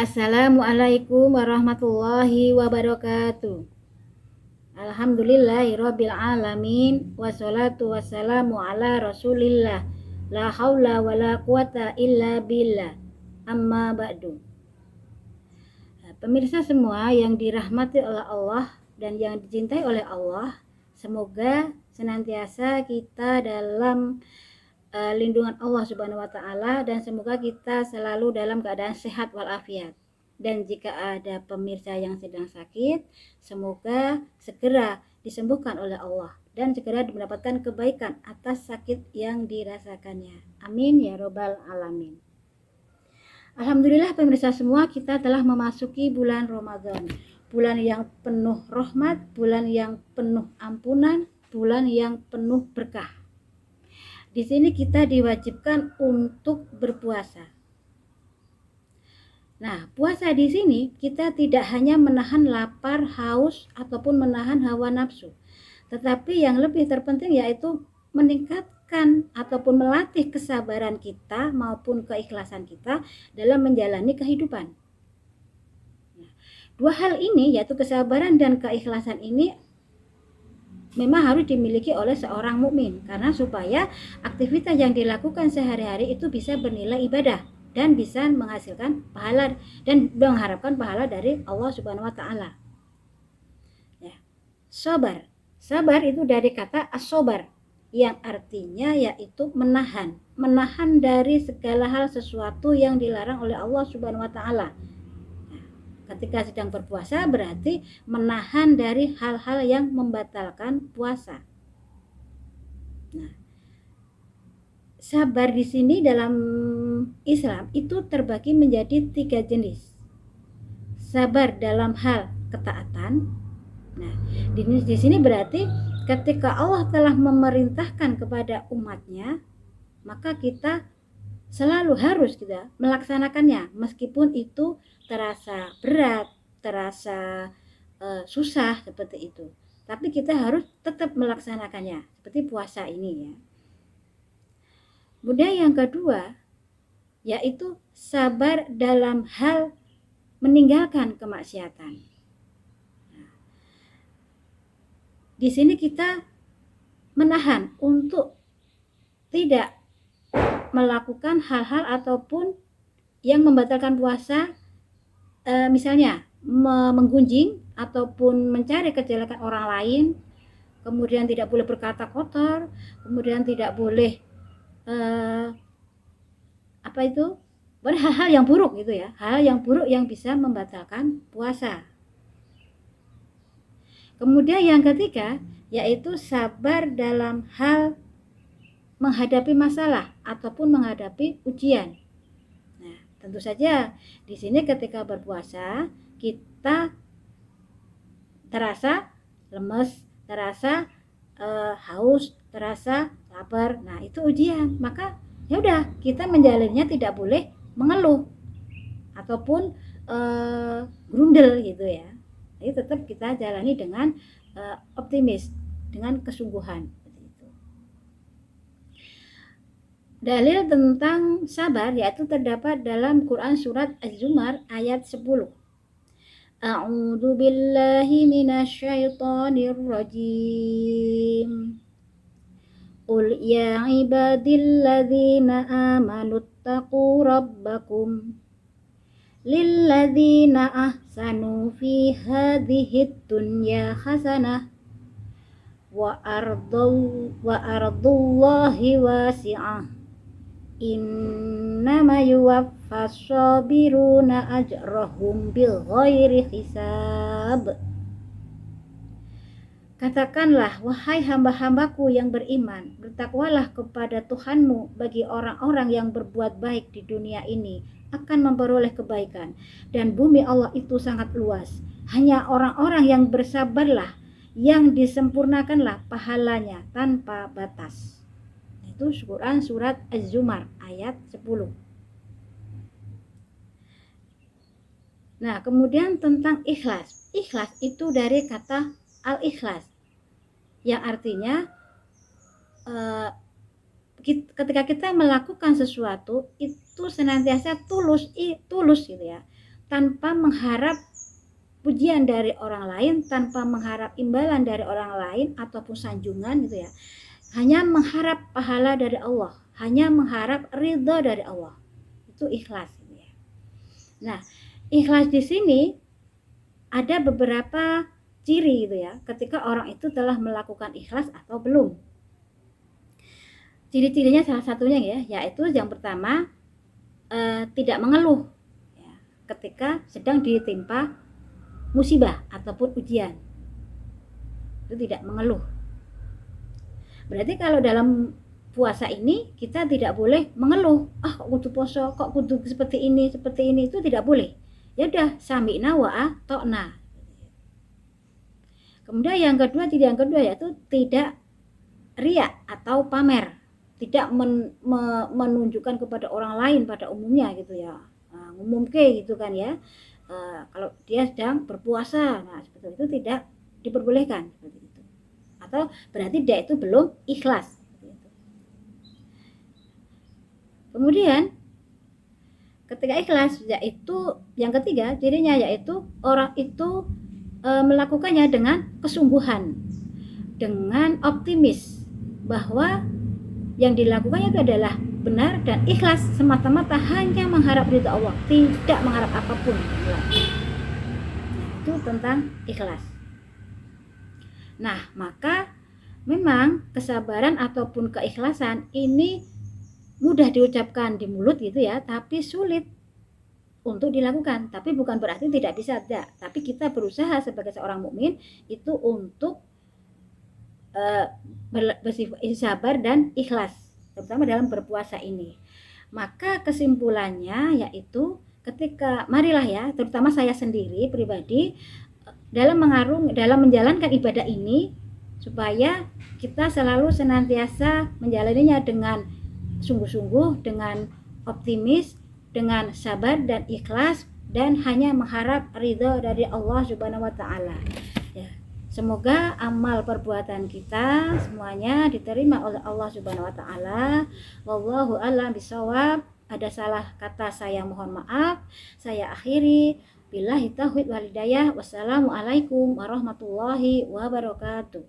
Assalamualaikum warahmatullahi wabarakatuh. Alhamdulillahirabbil alamin wassalatu wassalamu ala Rasulillah. La haula wala quwata illa billah. Amma ba'du. Pemirsa semua yang dirahmati oleh Allah dan yang dicintai oleh Allah, semoga senantiasa kita dalam lindungan Allah Subhanahu wa taala, dan semoga kita selalu dalam keadaan sehat walafiat. Dan jika ada pemirsa yang sedang sakit, semoga segera disembuhkan oleh Allah dan segera mendapatkan kebaikan atas sakit yang dirasakannya. Amin ya robbal alamin. Alhamdulillah pemirsa semua, kita telah memasuki bulan Ramadan, bulan yang penuh rahmat, bulan yang penuh ampunan, bulan yang penuh berkah. Di sini kita diwajibkan untuk berpuasa. Nah, puasa di sini kita tidak hanya menahan lapar, haus, ataupun menahan hawa nafsu, tetapi yang lebih terpenting yaitu meningkatkan ataupun melatih kesabaran kita maupun keikhlasan kita dalam menjalani kehidupan. Nah, dua hal ini, yaitu kesabaran dan keikhlasan ini, memang harus dimiliki oleh seorang mukmin, karena supaya aktivitas yang dilakukan sehari-hari itu bisa bernilai ibadah dan bisa menghasilkan pahala dan mengharapkan pahala dari Allah Subhanahu wa taala. Ya. Sabar itu dari kata as-sabar yang artinya yaitu menahan dari segala hal sesuatu yang dilarang oleh Allah Subhanahu wa taala. Ketika sedang berpuasa berarti menahan dari hal-hal yang membatalkan puasa. Nah, sabar di sini dalam Islam itu terbagi menjadi 3 jenis. Sabar dalam hal ketaatan. Nah, di sini berarti ketika Allah telah memerintahkan kepada umatnya, maka kita selalu harus kita melaksanakannya, meskipun itu terasa berat, terasa susah seperti itu. Tapi kita harus tetap melaksanakannya, seperti puasa ini ya. Kemudian yang kedua, yaitu sabar dalam hal meninggalkan kemaksiatan. Di sini kita menahan untuk tidak melakukan hal-hal ataupun yang membatalkan puasa, misalnya menggunjing ataupun mencari kejelekan orang lain, kemudian tidak boleh berkata kotor, kemudian tidak boleh hal-hal yang buruk gitu ya, hal yang buruk yang bisa membatalkan puasa. Kemudian yang ketiga yaitu sabar dalam hal menghadapi masalah ataupun menghadapi ujian. Nah, tentu saja di sini ketika berpuasa kita terasa lemes, terasa haus, terasa lapar. Nah, itu ujian. Maka ya udah, kita menjalannya tidak boleh mengeluh ataupun grundel gitu ya. Jadi tetap kita jalani dengan optimis, dengan kesungguhan. Dalil tentang sabar yaitu terdapat dalam Quran surat Az-Zumar ayat 10. A'udzu billahi minasyaitonir rajim. Qul ya ibadilladzina amanu taqu rabbakum lilladzina ahsanu fi hadhihid dunya hasanah wa ardullahi wasi'ah. Innama yuwaffas sabiruna ajrahum bighairi hisab. Katakanlah, wahai hamba-hambaku yang beriman, bertakwalah kepada Tuhanmu. Bagi orang-orang yang berbuat baik di dunia ini akan memperoleh kebaikan, dan bumi Allah itu sangat luas. Hanya orang-orang yang bersabarlah yang disempurnakanlah pahalanya tanpa batas. Itu Quran surat Az-Zumar ayat 10. Nah, kemudian tentang ikhlas. Ikhlas itu dari kata al-ikhlas, yang artinya ketika kita melakukan sesuatu itu senantiasa tulus gitu ya. tanpa mengharap pujian dari orang lain, tanpa mengharap imbalan dari orang lain ataupun sanjungan gitu ya. Hanya mengharap pahala dari Allah, hanya mengharap ridho dari Allah. Itu ikhlas gitu ya. Nah, ikhlas di sini ada beberapa ciri gitu ya, ketika orang itu telah melakukan ikhlas atau belum. Ciri-cirinya salah satunya ya, yaitu yang pertama tidak mengeluh ya, ketika sedang ditimpa musibah ataupun ujian. Itu tidak mengeluh. Berarti kalau dalam puasa ini kita tidak boleh mengeluh, kok kudu poso, kok kudu seperti ini, itu tidak boleh. Ya udah, sami'na wa ata'na. Kemudian yang kedua yaitu tidak riya atau pamer, tidak menunjukkan kepada orang lain pada umumnya gitu ya. Ngumumke gitu kan ya. Kalau dia sedang berpuasa, nah seperti itu tidak diperbolehkan seperti itu. Atau berarti dia itu belum ikhlas. Kemudian ketika ikhlas, yaitu yang ketiga cirinya, yaitu orang itu melakukannya dengan kesungguhan, dengan optimis bahwa yang dilakukannya itu adalah benar dan ikhlas semata-mata hanya mengharap ridha Allah, tidak mengharap apapun. Nah, itu tentang ikhlas. Nah, maka memang kesabaran ataupun keikhlasan ini mudah diucapkan di mulut gitu ya, tapi sulit untuk dilakukan. Tapi bukan berarti tidak bisa, tidak. Tapi kita berusaha sebagai seorang mukmin itu untuk bersifat sabar dan ikhlas, terutama dalam berpuasa ini. Maka kesimpulannya yaitu ketika marilah ya, terutama saya sendiri pribadi dalam menjalankan ibadah ini, supaya kita selalu senantiasa menjalaninya dengan sungguh-sungguh, dengan optimis, dengan sabar dan ikhlas, dan hanya mengharap ridho dari Allah Subhanahu wa taala. Ya. Semoga amal perbuatan kita semuanya diterima oleh Allah Subhanahu wa taala. Wallahu a'lam bishawab. Ada salah kata saya mohon maaf. Saya akhiri. Billahi taufiq wal hidayah. Wassalamualaikum warahmatullahi wabarakatuh.